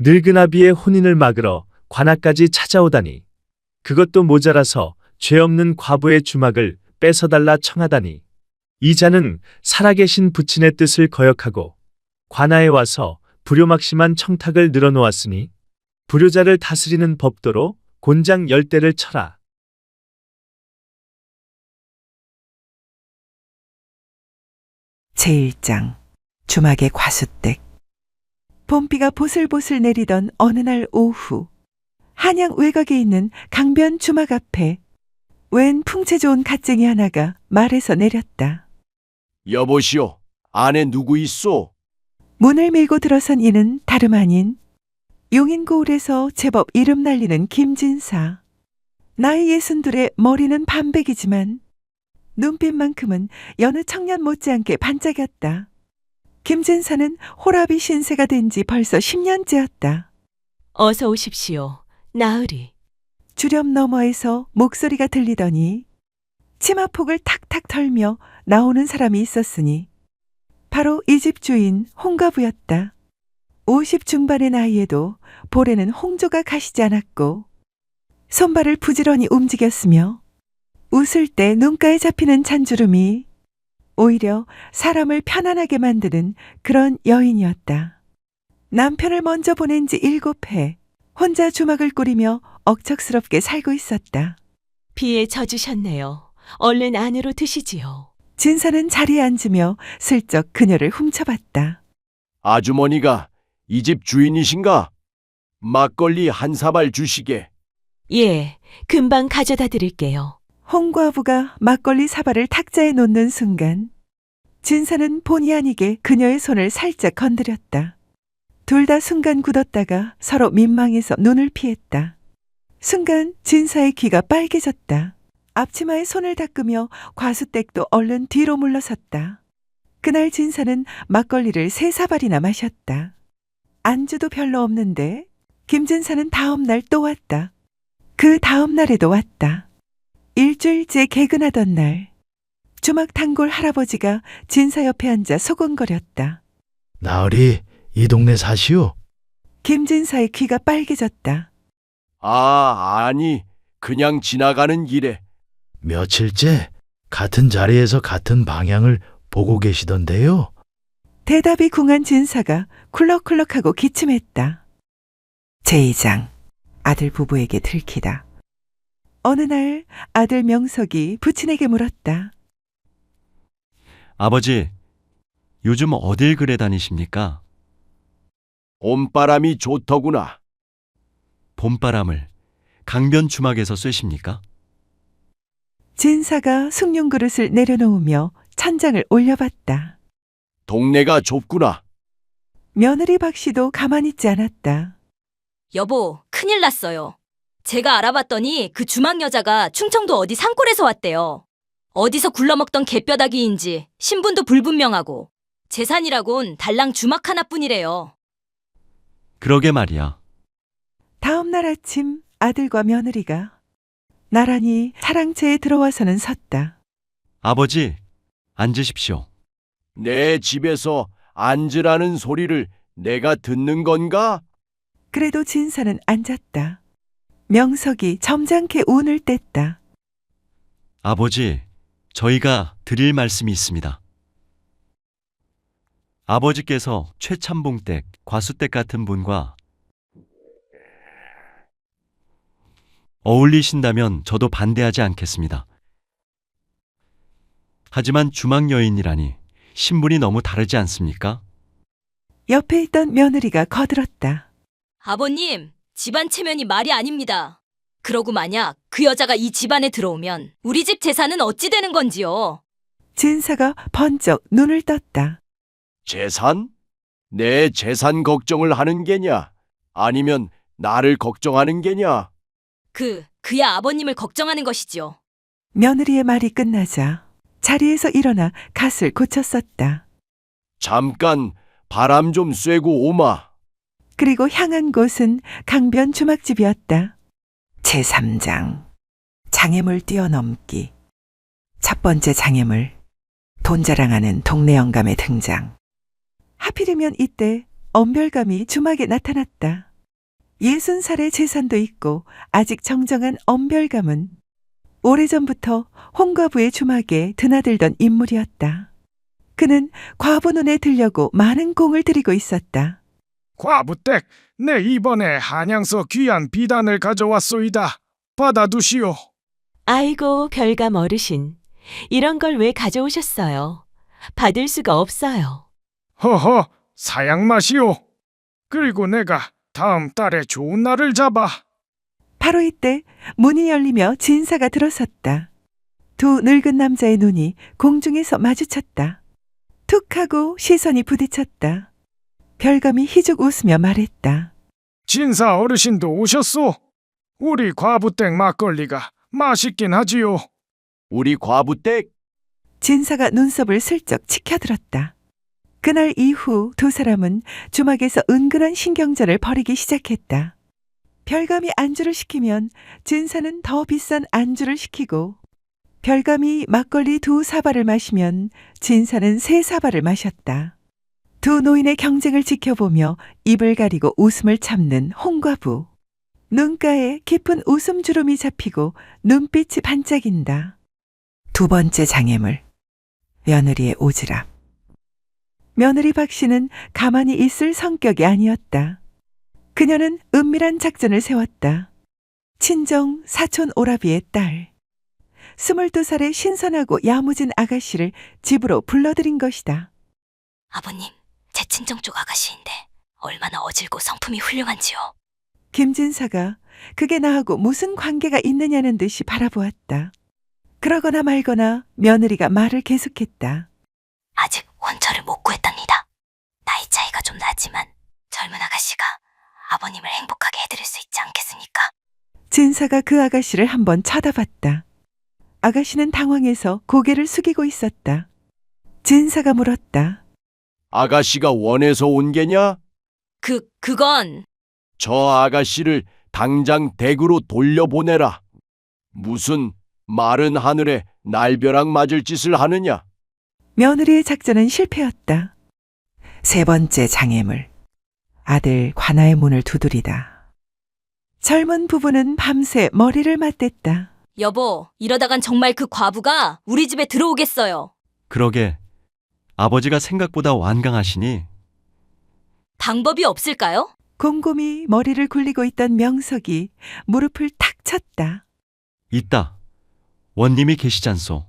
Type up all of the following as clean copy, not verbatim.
늙은 아비의 혼인을 막으러 관아까지 찾아오다니. 그것도 모자라서 죄 없는 과부의 주막을 뺏어달라 청하다니. 이자는 살아계신 부친의 뜻을 거역하고 관아에 와서 불효막심한 청탁을 늘어놓았으니 불효자를 다스리는 법도로 곤장 10대를 쳐라. 제1장 주막의 과수댁. 봄비가 보슬보슬 내리던 어느 날 오후, 한양 외곽에 있는 강변 주막 앞에 웬 풍채 좋은 갓쟁이 하나가 말에서 내렸다. 여보시오, 안에 누구 있소? 문을 밀고 들어선 이는 다름 아닌 용인고을에서 제법 이름 날리는 김진사. 나이 62에 머리는 반백이지만 눈빛만큼은 여느 청년 못지않게 반짝였다. 김진사는 호라비 신세가 된 지 벌써 10년째였다. 어서 오십시오. 나으리. 주렴 너머에서 목소리가 들리더니 치마폭을 탁탁 털며 나오는 사람이 있었으니 바로 이 집 주인 홍가부였다. 50 중반의 나이에도 볼에는 홍조가 가시지 않았고 손발을 부지런히 움직였으며 웃을 때 눈가에 잡히는 잔주름이 오히려 사람을 편안하게 만드는 그런 여인이었다. 남편을 먼저 보낸 지 7해 혼자 주막을 꾸리며 억척스럽게 살고 있었다. 비에 젖으셨네요. 얼른 안으로 드시지요. 진사는 자리에 앉으며 슬쩍 그녀를 훔쳐봤다. 아주머니가 이 집 주인이신가? 막걸리 한 사발 주시게. 예, 금방 가져다 드릴게요. 홍과부가 막걸리 사발을 탁자에 놓는 순간 진사는 본의 아니게 그녀의 손을 살짝 건드렸다. 둘 다 순간 굳었다가 서로 민망해서 눈을 피했다. 순간 진사의 귀가 빨개졌다. 앞치마에 손을 닦으며 과수댁도 얼른 뒤로 물러섰다. 그날 진사는 막걸리를 3사발이나 마셨다. 안주도 별로 없는데 김진사는 다음 날 또 왔다. 그 다음 날에도 왔다. 일주일째 개근하던 날, 주막 단골 할아버지가 진사 옆에 앉아 소곤거렸다. 나으리, 이 동네 사시오? 김진사의 귀가 빨개졌다. 아니, 그냥 지나가는 길에. 며칠째 같은 자리에서 같은 방향을 보고 계시던데요. 대답이 궁한 진사가 쿨럭쿨럭하고 기침했다. 제2장 아들 부부에게 들키다. 어느 날 아들 명석이 부친에게 물었다. 아버지, 요즘 어딜 그래 다니십니까? 봄바람이 좋더구나. 봄바람을 강변 주막에서 쐬십니까? 진사가 숭늉 그릇을 내려놓으며 천장을 올려봤다. 동네가 좁구나. 며느리 박씨도 가만히 있지 않았다. 여보, 큰일 났어요. 제가 알아봤더니 그 주막 여자가 충청도 어디 산골에서 왔대요. 어디서 굴러먹던 개뼈다귀인지 신분도 불분명하고 재산이라곤 달랑 주막 하나뿐이래요. 그러게 말이야. 다음 날 아침 아들과 며느리가 나란히 사랑채에 들어와서는 섰다. 아버지, 앉으십시오. 내 집에서 앉으라는 소리를 내가 듣는 건가? 그래도 진사는 앉았다. 명석이 점잖게 운을 뗐다. 아버지, 저희가 드릴 말씀이 있습니다. 아버지께서 최참봉댁, 과수댁 같은 분과 어울리신다면 저도 반대하지 않겠습니다. 하지만 주막 여인이라니 신분이 너무 다르지 않습니까? 옆에 있던 며느리가 거들었다. 아버님, 집안 체면이 말이 아닙니다. 그러고 만약 그 여자가 이 집안에 들어오면 우리 집 재산은 어찌 되는 건지요? 진사가 번쩍 눈을 떴다. 재산? 내 재산 걱정을 하는 게냐? 아니면 나를 걱정하는 게냐? 그야 아버님을 걱정하는 것이지요. 며느리의 말이 끝나자 자리에서 일어나 갓을 고쳤었다. 잠깐 바람 좀 쐬고 오마. 그리고 향한 곳은 강변 주막집이었다. 제3장 장애물 뛰어넘기. 첫 번째 장애물, 돈 자랑하는 동네 영감의 등장. 하필이면 이때 엄별감이 주막에 나타났다. 60살의 재산도 있고 아직 정정한 엄별감은 오래전부터 홍과부의 주막에 드나들던 인물이었다. 그는 과부 눈에 들려고 많은 공을 들이고 있었다. 과부댁, 내 이번에 한양서 귀한 비단을 가져왔소이다. 받아두시오. 아이고, 별감 어르신. 이런 걸 왜 가져오셨어요? 받을 수가 없어요. 허허, 사양마시오. 그리고 내가 다음 달에 좋은 날을 잡아. 바로 이때 문이 열리며 진사가 들어섰다. 두 늙은 남자의 눈이 공중에서 마주쳤다. 툭 하고 시선이 부딪혔다. 별감이 희죽 웃으며 말했다. 진사 어르신도 오셨소. 우리 과부댁 막걸리가 맛있긴 하지요. 우리 과부댁 진사가 눈썹을 슬쩍 치켜들었다. 그날 이후 두 사람은 주막에서 은근한 신경전을 벌이기 시작했다. 별감이 안주를 시키면 진사는 더 비싼 안주를 시키고, 별감이 막걸리 2사발을 마시면 진사는 3사발을 마셨다. 두 노인의 경쟁을 지켜보며 입을 가리고 웃음을 참는 홍과부. 눈가에 깊은 웃음 주름이 잡히고 눈빛이 반짝인다. 두 번째 장애물, 며느리의 오지랖. 며느리 박씨는 가만히 있을 성격이 아니었다. 그녀는 은밀한 작전을 세웠다. 친정 사촌 오라비의 딸, 22살의 신선하고 야무진 아가씨를 집으로 불러들인 것이다. 아버님, 제 친정 쪽 아가씨인데 얼마나 어질고 성품이 훌륭한지요. 김진사가 그게 나하고 무슨 관계가 있느냐는 듯이 바라보았다. 그러거나 말거나 며느리가 말을 계속했다. 아직 원처를 못 구했답니다. 나이 차이가 좀 나지만 젊은 아가씨가 아버님을 행복하게 해드릴 수 있지 않겠습니까? 진사가 그 아가씨를 한번 쳐다봤다. 아가씨는 당황해서 고개를 숙이고 있었다. 진사가 물었다. 아가씨가 원해서 온 게냐? 그건 저 아가씨를 당장 댁으로 돌려보내라. 무슨 마른 하늘에 날벼락 맞을 짓을 하느냐? 며느리의 작전은 실패였다. 세 번째 장애물, 아들 관아의 문을 두드리다. 젊은 부부는 밤새 머리를 맞댔다. 여보, 이러다간 정말 그 과부가 우리 집에 들어오겠어요. 그러게 아버지가 생각보다 완강하시니 방법이 없을까요? 곰곰이 머리를 굴리고 있던 명석이 무릎을 탁 쳤다. 있다. 원님이 계시잖소.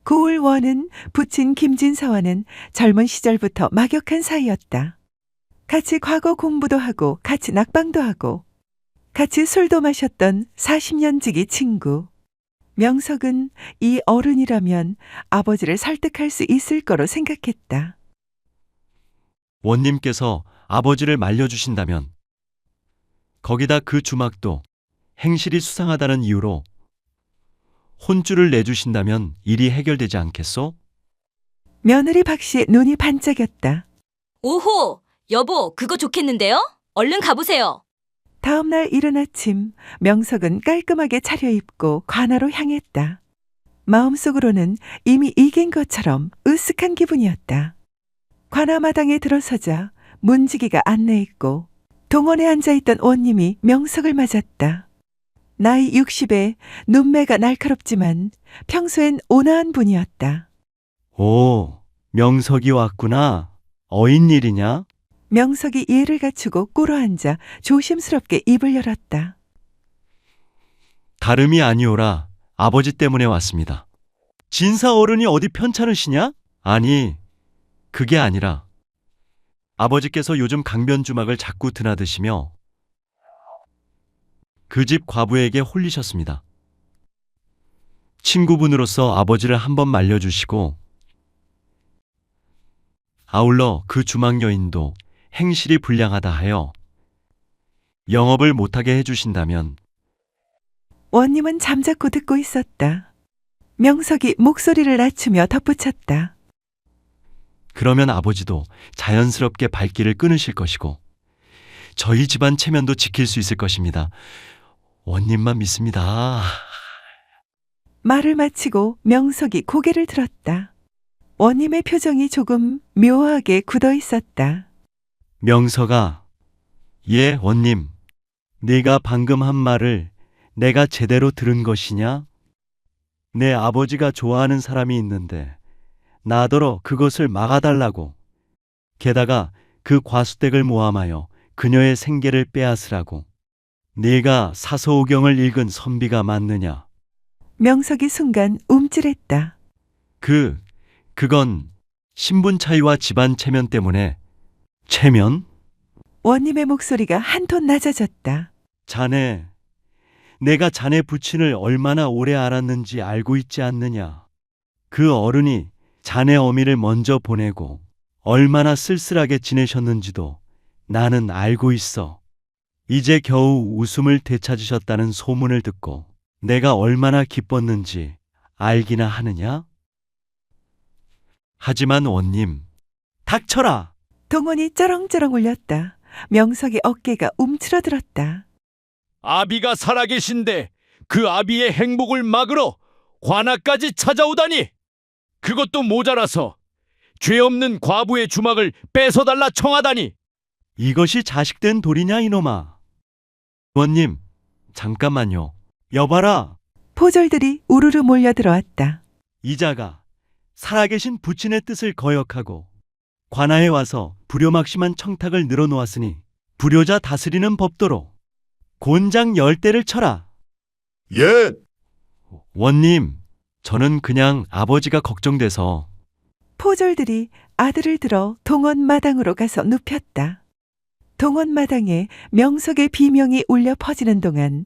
고을원은 부친 김진사와는 젊은 시절부터 막역한 사이였다. 같이 과거 공부도 하고 같이 낙방도 하고 같이 술도 마셨던 40년 지기 친구. 명석은 이 어른이라면 아버지를 설득할 수 있을 거로 생각했다. 원님께서 아버지를 말려주신다면 거기다 그 주막도 행실이 수상하다는 이유로 혼주를 내주신다면 일이 해결되지 않겠소? 며느리 박씨의 눈이 반짝였다. 오호, 여보, 그거 좋겠는데요? 얼른 가보세요. 다음 날 이른 아침 명석은 깔끔하게 차려입고 관아로 향했다. 마음속으로는 이미 이긴 것처럼 으쓱한 기분이었다. 관아 마당에 들어서자 문지기가 안내했고 동원에 앉아있던 원님이 명석을 맞았다. 나이 60에 눈매가 날카롭지만 평소엔 온화한 분이었다. 오, 명석이 왔구나. 어인일이냐? 명석이 예를 갖추고 꿇어앉아 조심스럽게 입을 열었다. 다름이 아니오라. 아버지 때문에 왔습니다. 진사 어른이 어디 편찮으시냐? 아니, 그게 아니라 아버지께서 요즘 강변 주막을 자꾸 드나드시며 그 집 과부에게 홀리셨습니다. 친구분으로서 아버지를 한번 말려주시고 아울러 그 주막 여인도 행실이 불량하다 하여 영업을 못하게 해주신다면 원님은 잠자코 듣고 있었다. 명석이 목소리를 낮추며 덧붙였다. 그러면 아버지도 자연스럽게 발길을 끊으실 것이고 저희 집안 체면도 지킬 수 있을 것입니다. 원님만 믿습니다. 말을 마치고 명석이 고개를 들었다. 원님의 표정이 조금 묘하게 굳어 있었다. 명서가 예, 원님. 네가 방금 한 말을 내가 제대로 들은 것이냐? 내 아버지가 좋아하는 사람이 있는데 나더러 그것을 막아달라고. 게다가 그 과수댁을 모함하여 그녀의 생계를 빼앗으라고. 네가 사서오경을 읽은 선비가 맞느냐? 명석이 순간 움찔했다. 그건 신분 차이와 집안 체면 때문에. 체면? 원님의 목소리가 한 톤 낮아졌다. 자네, 내가 자네 부친을 얼마나 오래 알았는지 알고 있지 않느냐? 그 어른이 자네 어미를 먼저 보내고 얼마나 쓸쓸하게 지내셨는지도 나는 알고 있어. 이제 겨우 웃음을 되찾으셨다는 소문을 듣고 내가 얼마나 기뻤는지 알기나 하느냐? 하지만 원님, 닥쳐라! 동원이 쩌렁쩌렁 울렸다. 명석의 어깨가 움츠러들었다. 아비가 살아계신데 그 아비의 행복을 막으러 관아까지 찾아오다니! 그것도 모자라서 죄 없는 과부의 주막을 뺏어달라 청하다니! 이것이 자식된 도리냐 이놈아? 원님, 잠깐만요. 여봐라. 포졸들이 우르르 몰려들어왔다. 이자가 살아계신 부친의 뜻을 거역하고 관아에 와서 불효막심한 청탁을 늘어놓았으니 불효자 다스리는 법도로 곤장 10대를 쳐라. 예! 원님, 저는 그냥 아버지가 걱정돼서. 포졸들이 아들을 들어 동원 마당으로 가서 눕혔다. 동원 마당에 명석의 비명이 울려 퍼지는 동안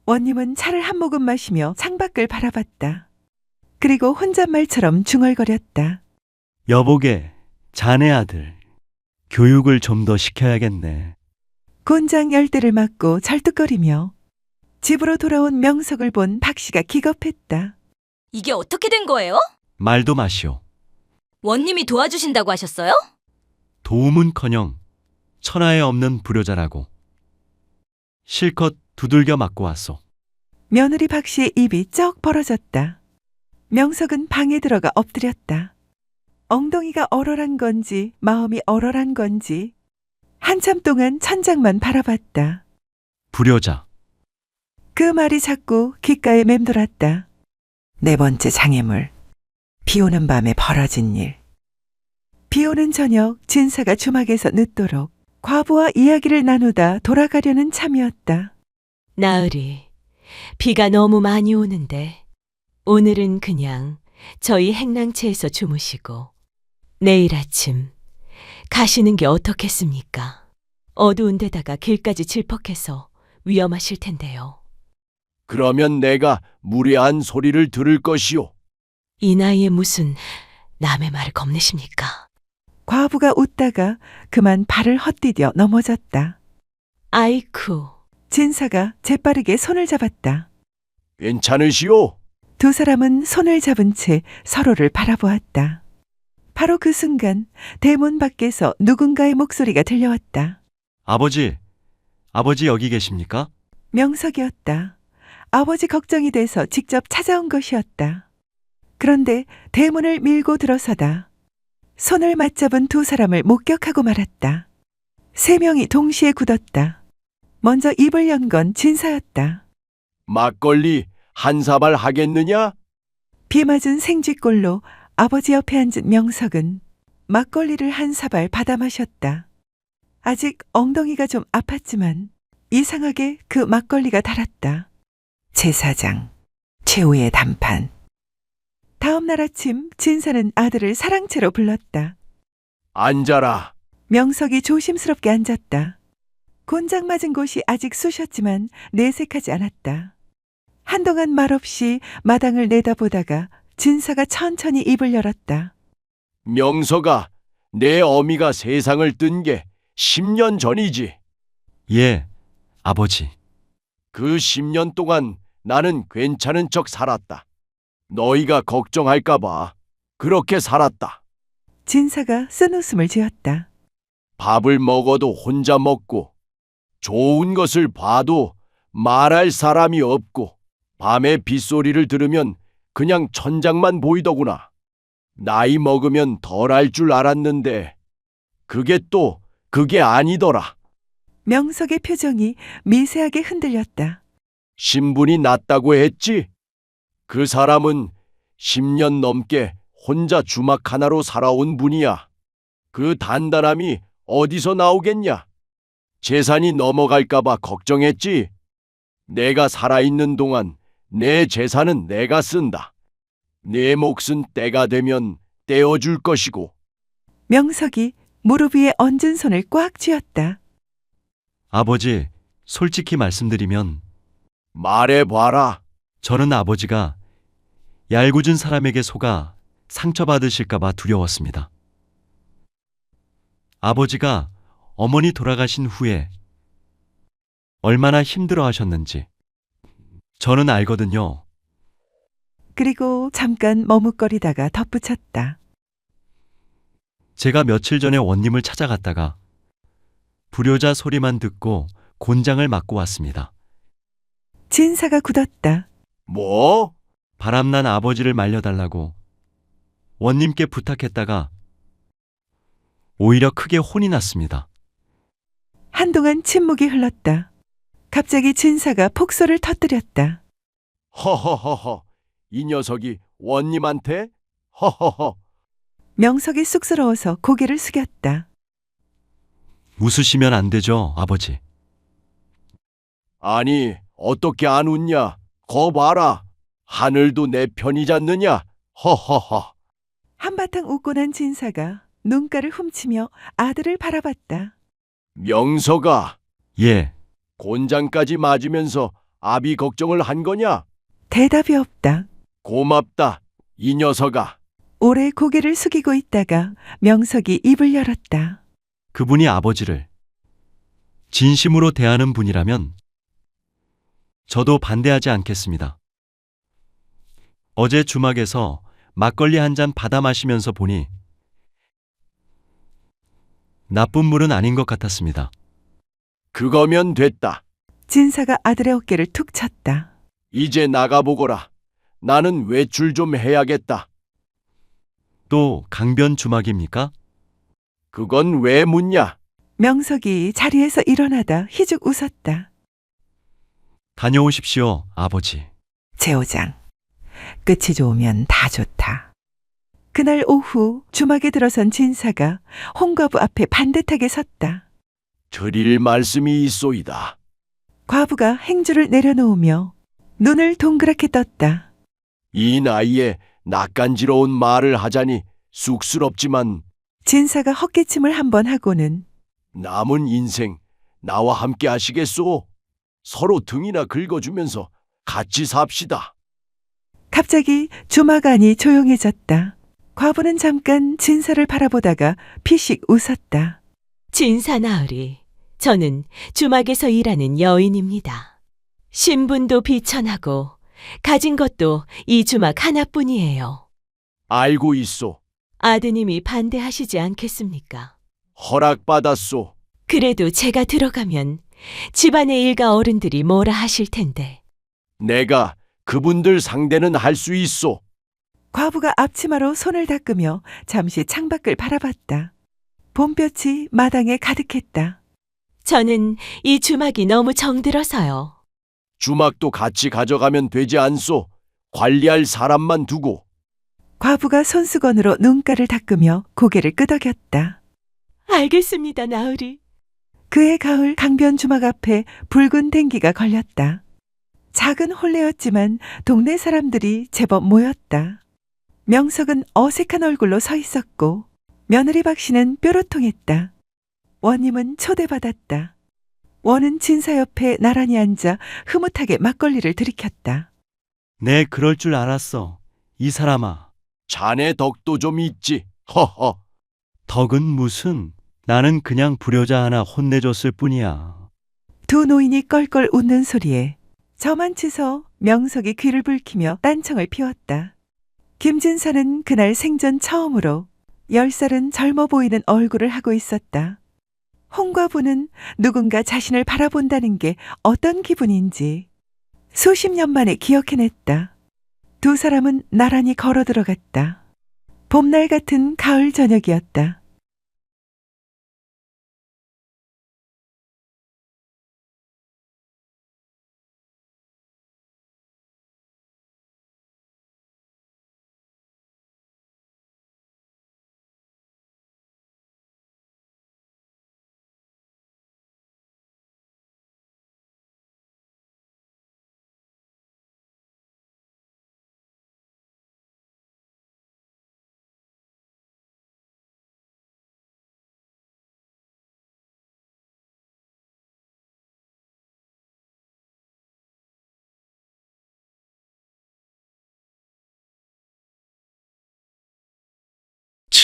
원님은 차를 한 모금 마시며 창밖을 바라봤다. 그리고 혼잣말처럼 중얼거렸다. 여보게, 자네 아들 교육을 좀 더 시켜야겠네. 곤장 10대를 맞고 절뚝거리며 집으로 돌아온 명석을 본 박씨가 기겁했다. 이게 어떻게 된 거예요? 말도 마시오. 원님이 도와주신다고 하셨어요? 도움은커녕 천하에 없는 불효자라고. 실컷 두들겨 맞고 왔소. 며느리 박씨의 입이 쩍 벌어졌다. 명석은 방에 들어가 엎드렸다. 엉덩이가 얼얼한 건지 마음이 얼얼한 건지 한참 동안 천장만 바라봤다. 불효자. 그 말이 자꾸 귓가에 맴돌았다. 네 번째 장애물. 비 오는 밤에 벌어진 일. 비 오는 저녁 진사가 주막에서 늦도록 과부와 이야기를 나누다 돌아가려는 참이었다. 나으리, 비가 너무 많이 오는데 오늘은 그냥 저희 행랑채에서 주무시고 내일 아침 가시는 게 어떻겠습니까? 어두운 데다가 길까지 질퍽해서 위험하실 텐데요. 그러면 내가 무례한 소리를 들을 것이오. 이 나이에 무슨 남의 말을 겁내십니까? 과부가 웃다가 그만 발을 헛디뎌 넘어졌다. 아이쿠, 진사가 재빠르게 손을 잡았다. 괜찮으시오? 두 사람은 손을 잡은 채 서로를 바라보았다. 바로 그 순간 대문 밖에서 누군가의 목소리가 들려왔다. 아버지 여기 계십니까? 명석이었다. 아버지 걱정이 돼서 직접 찾아온 것이었다. 그런데 대문을 밀고 들어서다 손을 맞잡은 두 사람을 목격하고 말았다. 세 명이 동시에 굳었다. 먼저 입을 연 건 진사였다. 막걸리 한 사발 하겠느냐? 비 맞은 생쥐꼴로 아버지 옆에 앉은 명석은 막걸리를 한 사발 받아 마셨다. 아직 엉덩이가 좀 아팠지만 이상하게 그 막걸리가 달았다. 제사장, 최후의 단판. 다음 날 아침 진사는 아들을 사랑채로 불렀다. 앉아라. 명석이 조심스럽게 앉았다. 곤장 맞은 곳이 아직 쑤셨지만 내색하지 않았다. 한동안 말없이 마당을 내다보다가 진사가 천천히 입을 열었다. 명서가 내 어미가 세상을 뜬 게 10년 전이지. 예, 아버지. 그 10년 동안 나는 괜찮은 척 살았다. 너희가 걱정할까 봐 그렇게 살았다. 진사가 쓴웃음을 지었다. 밥을 먹어도 혼자 먹고 좋은 것을 봐도 말할 사람이 없고 밤에 빗소리를 들으면 그냥 천장만 보이더구나. 나이 먹으면 덜 할 줄 알았는데 그게 아니더라. 명석의 표정이 미세하게 흔들렸다. 신분이 낮다고 했지? 그 사람은 10년 넘게 혼자 주막 하나로 살아온 분이야. 그 단단함이 어디서 나오겠냐? 재산이 넘어갈까봐 걱정했지? 내가 살아있는 동안 내 재산은 내가 쓴다. 내 몫은 때가 되면 떼어줄 것이고. 명석이 무릎 위에 얹은 손을 꽉 쥐었다. 아버지, 솔직히 말씀드리면 말해봐라. 저는 아버지가 얄궂은 사람에게 속아 상처받으실까봐 두려웠습니다. 아버지가 어머니 돌아가신 후에 얼마나 힘들어 하셨는지 저는 알거든요. 그리고 잠깐 머뭇거리다가 덧붙였다. 제가 며칠 전에 원님을 찾아갔다가 불효자 소리만 듣고 곤장을 맞고 왔습니다. 진사가 굳었다. 뭐? 바람난 아버지를 말려달라고 원님께 부탁했다가 오히려 크게 혼이 났습니다. 한동안 침묵이 흘렀다. 갑자기 진사가 폭소를 터뜨렸다. 허허허허. 이 녀석이 원님한테? 허허허. 명석이 쑥스러워서 고개를 숙였다. 웃으시면 안 되죠, 아버지. 아니, 어떻게 안 웃냐? 거 봐라. 하늘도 내 편이잖느냐? 허허허. 한바탕 웃고 난 진사가 눈가를 훔치며 아들을 바라봤다. 명석아, 예, 곤장까지 맞으면서 아비 걱정을 한 거냐? 대답이 없다. 고맙다, 이 녀석아. 오래 고개를 숙이고 있다가 명석이 입을 열었다. 그분이 아버지를 진심으로 대하는 분이라면 저도 반대하지 않겠습니다. 어제 주막에서 막걸리 한 잔 받아 마시면서 보니 나쁜 물은 아닌 것 같았습니다. 그거면 됐다. 진사가 아들의 어깨를 툭 쳤다. 이제 나가보거라. 나는 외출 좀 해야겠다. 또 강변 주막입니까? 그건 왜 묻냐? 명석이 자리에서 일어나다 희죽 웃었다. 다녀오십시오, 아버지. 제오장, 끝이 좋으면 다 좋다. 그날 오후 주막에 들어선 진사가 홍과부 앞에 반듯하게 섰다. 드릴 말씀이 있소이다. 과부가 행주를 내려놓으며 눈을 동그랗게 떴다. 이 나이에 낯간지러운 말을 하자니 쑥스럽지만 진사가 헛기침을 한번 하고는 남은 인생 나와 함께 하시겠소? 서로 등이나 긁어주면서 같이 삽시다. 갑자기 주막 안이 조용해졌다. 과부는 잠깐 진사를 바라보다가 피식 웃었다. 진사 나으리, 저는 주막에서 일하는 여인입니다. 신분도 비천하고 가진 것도 이 주막 하나뿐이에요. 알고 있소. 아드님이 반대하시지 않겠습니까? 허락받았소. 그래도 제가 들어가면 집안의 일가 어른들이 뭐라 하실 텐데. 내가 그분들 상대는 할 수 있소. 과부가 앞치마로 손을 닦으며 잠시 창밖을 바라봤다. 봄볕이 마당에 가득했다. 저는 이 주막이 너무 정들어서요. 주막도 같이 가져가면 되지 않소. 관리할 사람만 두고. 과부가 손수건으로 눈가를 닦으며 고개를 끄덕였다. 알겠습니다, 나으리. 그해 가을 강변 주막 앞에 붉은 댕기가 걸렸다. 작은 홀레였지만 동네 사람들이 제법 모였다. 명석은 어색한 얼굴로 서 있었고 며느리 박씨는 뾰로통했다. 원님은 초대받았다. 원은 진사 옆에 나란히 앉아 흐뭇하게 막걸리를 들이켰다. 네, 그럴 줄 알았어. 이 사람아. 자네 덕도 좀 있지. 허허. 덕은 무슨? 나는 그냥 불효자 하나 혼내줬을 뿐이야. 두 노인이 껄껄 웃는 소리에 저만치서 명석이 귀를 붉히며 딴청을 피웠다. 김진사는 그날 생전 처음으로 10살은 젊어 보이는 얼굴을 하고 있었다. 홍과부는 누군가 자신을 바라본다는 게 어떤 기분인지 수십 년 만에 기억해냈다. 두 사람은 나란히 걸어 들어갔다. 봄날 같은 가을 저녁이었다.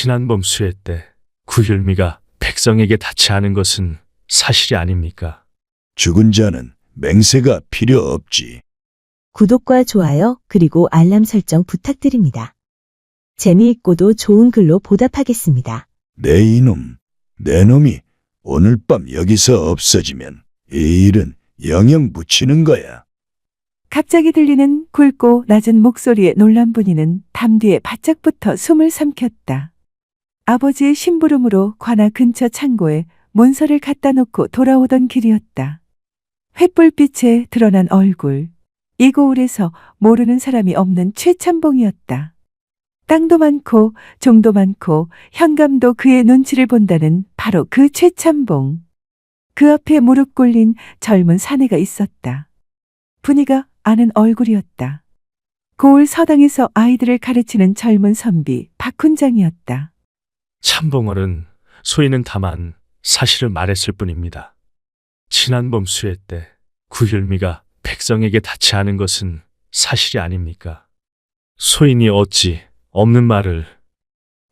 지난봄 수해 때 구휼미가 백성에게 닿지 않은 것은 사실이 아닙니까? 죽은 자는 맹세가 필요 없지. 구독과 좋아요 그리고 알람 설정 부탁드립니다. 재미있고도 좋은 글로 보답하겠습니다. 내 이놈, 내 놈이 오늘 밤 여기서 없어지면 이 일은 영영 붙이는 거야. 갑자기 들리는 굵고 낮은 목소리에 놀란 분이는 담 뒤에 바짝 붙어 숨을 삼켰다. 아버지의 심부름으로 관아 근처 창고에 문서를 갖다 놓고 돌아오던 길이었다. 횃불빛에 드러난 얼굴. 이 고을에서 모르는 사람이 없는 최참봉이었다. 땅도 많고 종도 많고 현감도 그의 눈치를 본다는 바로 그 최참봉. 그 앞에 무릎 꿇린 젊은 사내가 있었다. 분이가 아는 얼굴이었다. 고을 서당에서 아이들을 가르치는 젊은 선비 박훈장이었다. 참봉어른, 소인은 다만 사실을 말했을 뿐입니다. 지난봄 수해 때 구휼미가 백성에게 닿지 않은 것은 사실이 아닙니까? 소인이 어찌 없는 말을.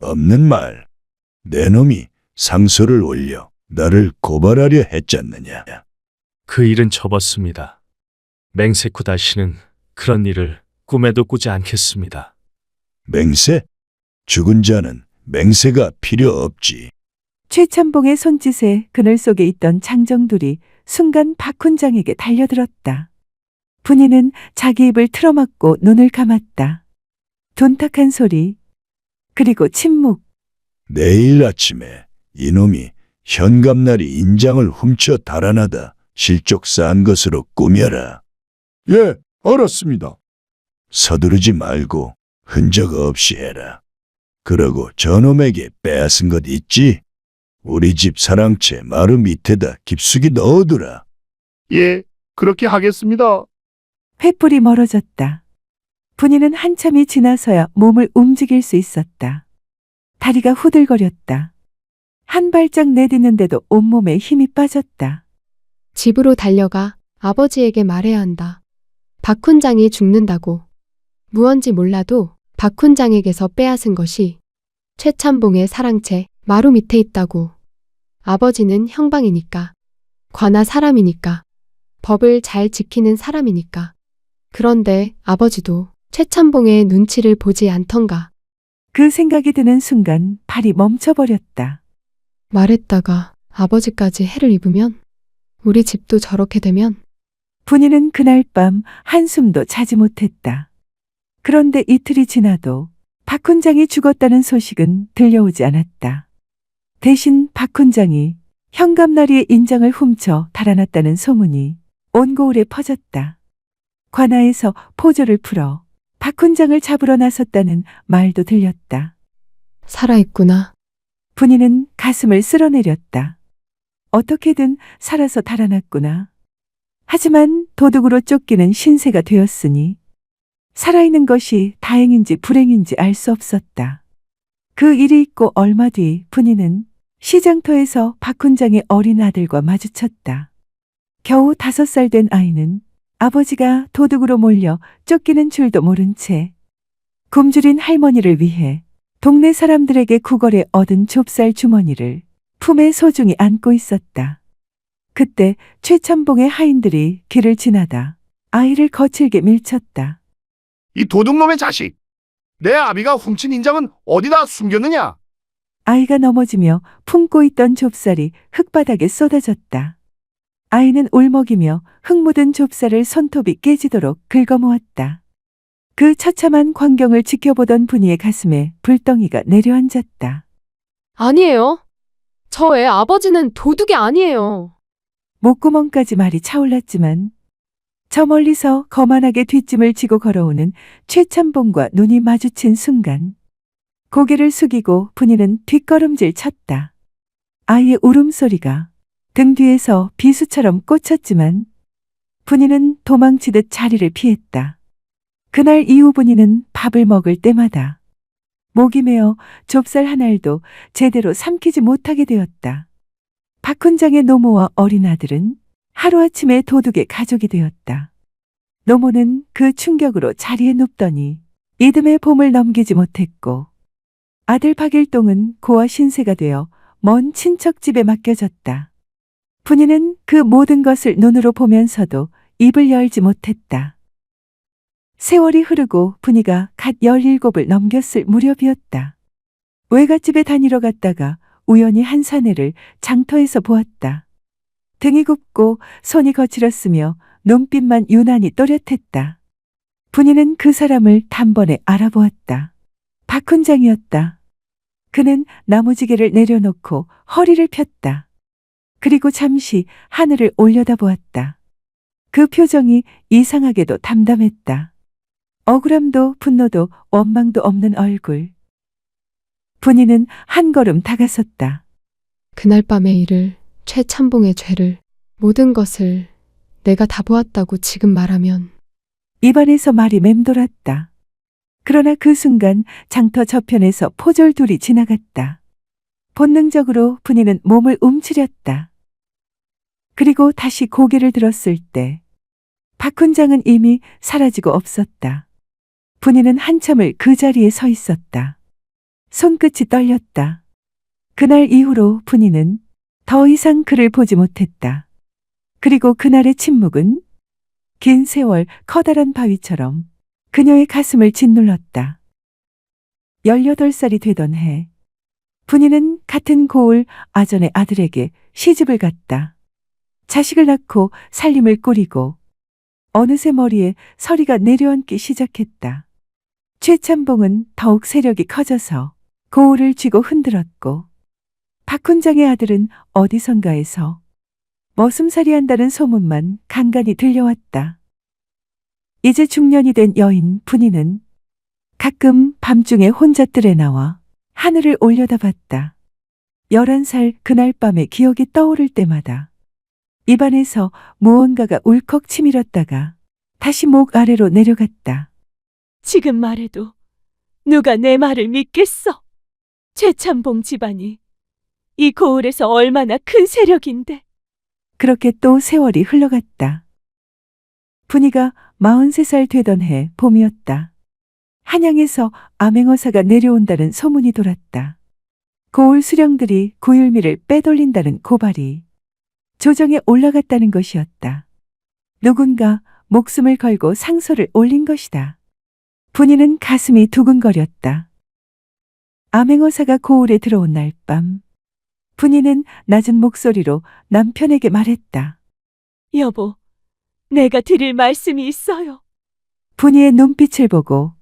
없는 말. 내 놈이 상소를 올려 나를 고발하려 했잖느냐. 그 일은 접었습니다. 맹세코 다시는 그런 일을 꿈에도 꾸지 않겠습니다. 맹세? 죽은 자는 맹세가 필요 없지. 최참봉의 손짓에 그늘 속에 있던 장정들이 순간 박훈장에게 달려들었다. 분이는 자기 입을 틀어막고 눈을 감았다. 돈탁한 소리, 그리고 침묵. 내일 아침에 이놈이 현감날이 인장을 훔쳐 달아나다 실족 쌓은 것으로 꾸며라. 예, 알았습니다. 서두르지 말고 흔적 없이 해라. 그러고 저놈에게 빼앗은 것 있지? 우리 집 사랑채 마루 밑에다 깊숙이 넣어두라. 예, 그렇게 하겠습니다. 횃불이 멀어졌다. 분이는 한참이 지나서야 몸을 움직일 수 있었다. 다리가 후들거렸다. 한 발짝 내딛는데도 온몸에 힘이 빠졌다. 집으로 달려가 아버지에게 말해야 한다. 박훈장이 죽는다고. 무언지 몰라도 박훈장에게서 빼앗은 것이 최참봉의 사랑채 마루 밑에 있다고. 아버지는 형방이니까. 관아 사람이니까. 법을 잘 지키는 사람이니까. 그런데 아버지도 최참봉의 눈치를 보지 않던가. 그 생각이 드는 순간 발이 멈춰버렸다. 말했다가 아버지까지 해를 입으면, 우리 집도 저렇게 되면. 분이는 그날 밤 한숨도 자지 못했다. 그런데 이틀이 지나도 박훈장이 죽었다는 소식은 들려오지 않았다. 대신 박훈장이 현감나리의 인장을 훔쳐 달아났다는 소문이 온 고을에 퍼졌다. 관아에서 포조를 풀어 박훈장을 잡으러 나섰다는 말도 들렸다. 살아있구나. 분이는 가슴을 쓸어내렸다. 어떻게든 살아서 달아났구나. 하지만 도둑으로 쫓기는 신세가 되었으니 살아있는 것이 다행인지 불행인지 알 수 없었다. 그 일이 있고 얼마 뒤 분이는 시장터에서 박훈장의 어린 아들과 마주쳤다. 겨우 5살 된 아이는 아버지가 도둑으로 몰려 쫓기는 줄도 모른 채 굶주린 할머니를 위해 동네 사람들에게 구걸해 얻은 좁쌀 주머니를 품에 소중히 안고 있었다. 그때 최참봉의 하인들이 길을 지나다 아이를 거칠게 밀쳤다. 이 도둑놈의 자식! 내 아비가 훔친 인장은 어디다 숨겼느냐? 아이가 넘어지며 품고 있던 좁쌀이 흙바닥에 쏟아졌다. 아이는 울먹이며 흙 묻은 좁쌀을 손톱이 깨지도록 긁어모았다. 그 처참한 광경을 지켜보던 분이의 가슴에 불덩이가 내려앉았다. 아니에요. 저 애 아버지는 도둑이 아니에요. 목구멍까지 말이 차올랐지만 저 멀리서 거만하게 뒷짐을 지고 걸어오는 최참봉과 눈이 마주친 순간 고개를 숙이고 분이는 뒷걸음질 쳤다. 아이의 울음소리가 등 뒤에서 비수처럼 꽂혔지만 분이는 도망치듯 자리를 피했다. 그날 이후 분이는 밥을 먹을 때마다 목이 메어 좁쌀 한 알도 제대로 삼키지 못하게 되었다. 박훈장의 노모와 어린 아들은 하루아침에 도둑의 가족이 되었다. 노모는 그 충격으로 자리에 눕더니 이듬해 봄을 넘기지 못했고 아들 박일동은 고아 신세가 되어 먼 친척 집에 맡겨졌다. 분이는 그 모든 것을 눈으로 보면서도 입을 열지 못했다. 세월이 흐르고 분이가 갓 17을 넘겼을 무렵이었다. 외갓집에 다니러 갔다가 우연히 한 사내를 장터에서 보았다. 등이 굽고 손이 거칠었으며 눈빛만 유난히 또렷했다. 분이는 그 사람을 단번에 알아보았다. 박훈장이었다. 그는 나무지게를 내려놓고 허리를 폈다. 그리고 잠시 하늘을 올려다보았다. 그 표정이 이상하게도 담담했다. 억울함도 분노도 원망도 없는 얼굴. 분이는 한 걸음 다가섰다. 그날 밤의 일을, 최참봉의 죄를, 모든 것을 내가 다 보았다고 지금 말하면 입안에서 말이 맴돌았다. 그러나 그 순간 장터 저편에서 포졸 둘이 지나갔다. 본능적으로 분이는 몸을 움츠렸다. 그리고 다시 고개를 들었을 때 박훈장은 이미 사라지고 없었다. 분이는 한참을 그 자리에 서 있었다. 손끝이 떨렸다. 그날 이후로 분이는 더 이상 그를 보지 못했다. 그리고 그날의 침묵은 긴 세월 커다란 바위처럼 그녀의 가슴을 짓눌렀다. 18살이 되던 해, 분이는 같은 고을 아전의 아들에게 시집을 갔다. 자식을 낳고 살림을 꾸리고 어느새 머리에 서리가 내려앉기 시작했다. 최참봉은 더욱 세력이 커져서 고을을 쥐고 흔들었고 박훈장의 아들은 어디선가에서 머슴살이 한다는 소문만 간간히 들려왔다. 이제 중년이 된 여인 분이는 가끔 밤중에 혼자 뜰에 나와 하늘을 올려다봤다. 11살 그날 밤의 기억이 떠오를 때마다 입안에서 무언가가 울컥 치밀었다가 다시 목 아래로 내려갔다. 지금 말해도 누가 내 말을 믿겠어? 최참봉 집안이 이 고을에서 얼마나 큰 세력인데. 그렇게 또 세월이 흘러갔다. 분이가 43살 되던 해 봄이었다. 한양에서 암행어사가 내려온다는 소문이 돌았다. 고을 수령들이 구율미를 빼돌린다는 고발이 조정에 올라갔다는 것이었다. 누군가 목숨을 걸고 상소를 올린 것이다. 분이는 가슴이 두근거렸다. 암행어사가 고을에 들어온 날 밤, 분이는 낮은 목소리로 남편에게 말했다. 여보, 내가 드릴 말씀이 있어요. 분이의 눈빛을 보고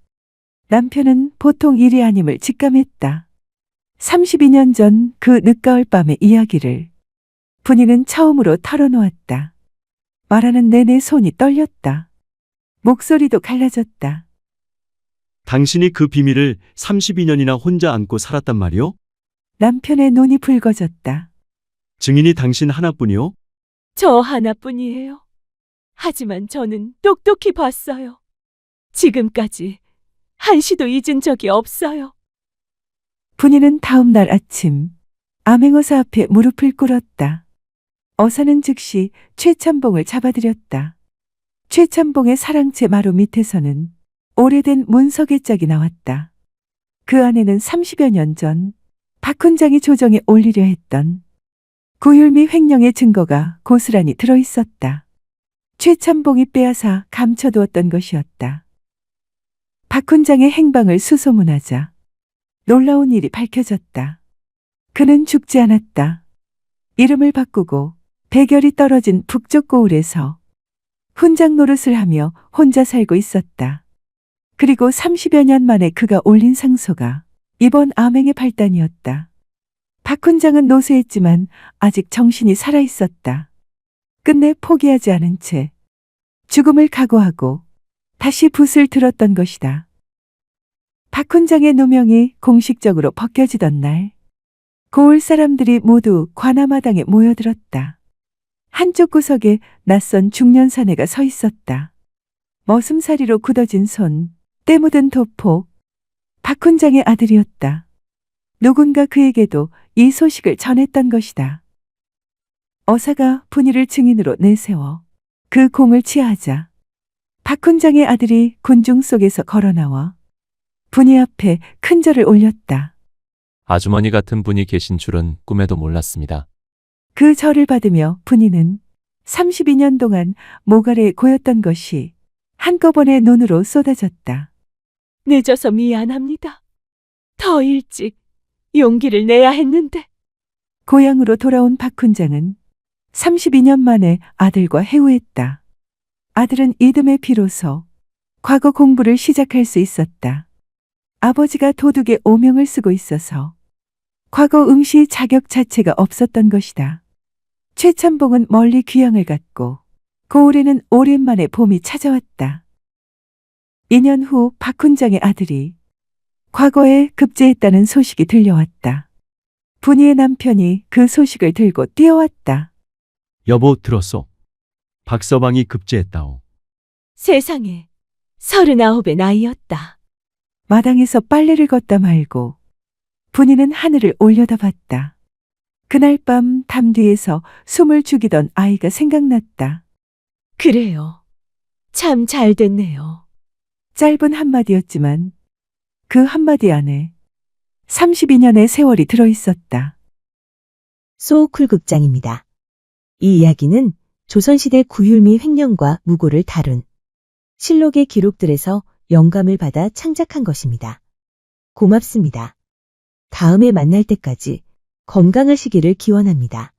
남편은 보통 일이 아님을 직감했다. 32년 전 그 늦가을 밤의 이야기를 분이는 처음으로 털어놓았다. 말하는 내내 손이 떨렸다. 목소리도 갈라졌다. 당신이 그 비밀을 32년이나 혼자 안고 살았단 말이오? 남편의 눈이 붉어졌다. 증인이 당신 하나뿐이오? 저 하나뿐이에요. 하지만 저는 똑똑히 봤어요. 지금까지 한시도 잊은 적이 없어요. 분이는 다음 날 아침 암행어사 앞에 무릎을 꿇었다. 어사는 즉시 최참봉을 잡아들였다. 최참봉의 사랑채 마루 밑에서는 오래된 문석의 짝이 나왔다. 그 안에는 30여 년 전 박훈장이 조정에 올리려 했던 구율미 횡령의 증거가 고스란히 들어있었다. 최참봉이 빼앗아 감춰두었던 것이었다. 박훈장의 행방을 수소문하자 놀라운 일이 밝혀졌다. 그는 죽지 않았다. 이름을 바꾸고 대결이 떨어진 북쪽 고을에서 훈장 노릇을 하며 혼자 살고 있었다. 그리고 30여 년 만에 그가 올린 상소가 이번 암행의 발단이었다. 박훈장은 노쇠했지만 아직 정신이 살아있었다. 끝내 포기하지 않은 채 죽음을 각오하고 다시 붓을 들었던 것이다. 박훈장의 누명이 공식적으로 벗겨지던 날, 고을 사람들이 모두 관아마당에 모여들었다. 한쪽 구석에 낯선 중년 사내가 서 있었다. 머슴살이로 굳어진 손, 때 묻은 도포, 박훈장의 아들이었다. 누군가 그에게도 이 소식을 전했던 것이다. 어사가 분이를 증인으로 내세워 그 공을 치하하자 박훈장의 아들이 군중 속에서 걸어나와 분이 앞에 큰 절을 올렸다. 아주머니 같은 분이 계신 줄은 꿈에도 몰랐습니다. 그 절을 받으며 분이는 32년 동안 모갈에 고였던 것이 한꺼번에 눈으로 쏟아졌다. 늦어서 미안합니다. 더 일찍 용기를 내야 했는데. 고향으로 돌아온 박훈장은 32년 만에 아들과 회우했다. 아들은 이듬해 비로소 과거 공부를 시작할 수 있었다. 아버지가 도둑의 오명을 쓰고 있어서 과거 응시 자격 자체가 없었던 것이다. 최찬봉은 멀리 귀향을 갔고 고을에는 오랜만에 봄이 찾아왔다. 2년 후 박훈장의 아들이 과거에 급제했다는 소식이 들려왔다. 분이의 남편이 그 소식을 들고 뛰어왔다. 여보 들었소? 박서방이 급제했다오. 세상에 39의 나이였다. 마당에서 빨래를 걷다 말고 분이는 하늘을 올려다봤다. 그날 밤 담 뒤에서 숨을 죽이던 아이가 생각났다. 그래요. 참 잘 됐네요. 짧은 한마디였지만 그 한마디 안에 32년의 세월이 들어있었다. 소쿨극장입니다. 이 이야기는 조선시대 구휼미 횡령과 무고를 다룬 실록의 기록들에서 영감을 받아 창작한 것입니다. 고맙습니다. 다음에 만날 때까지 건강하시기를 기원합니다.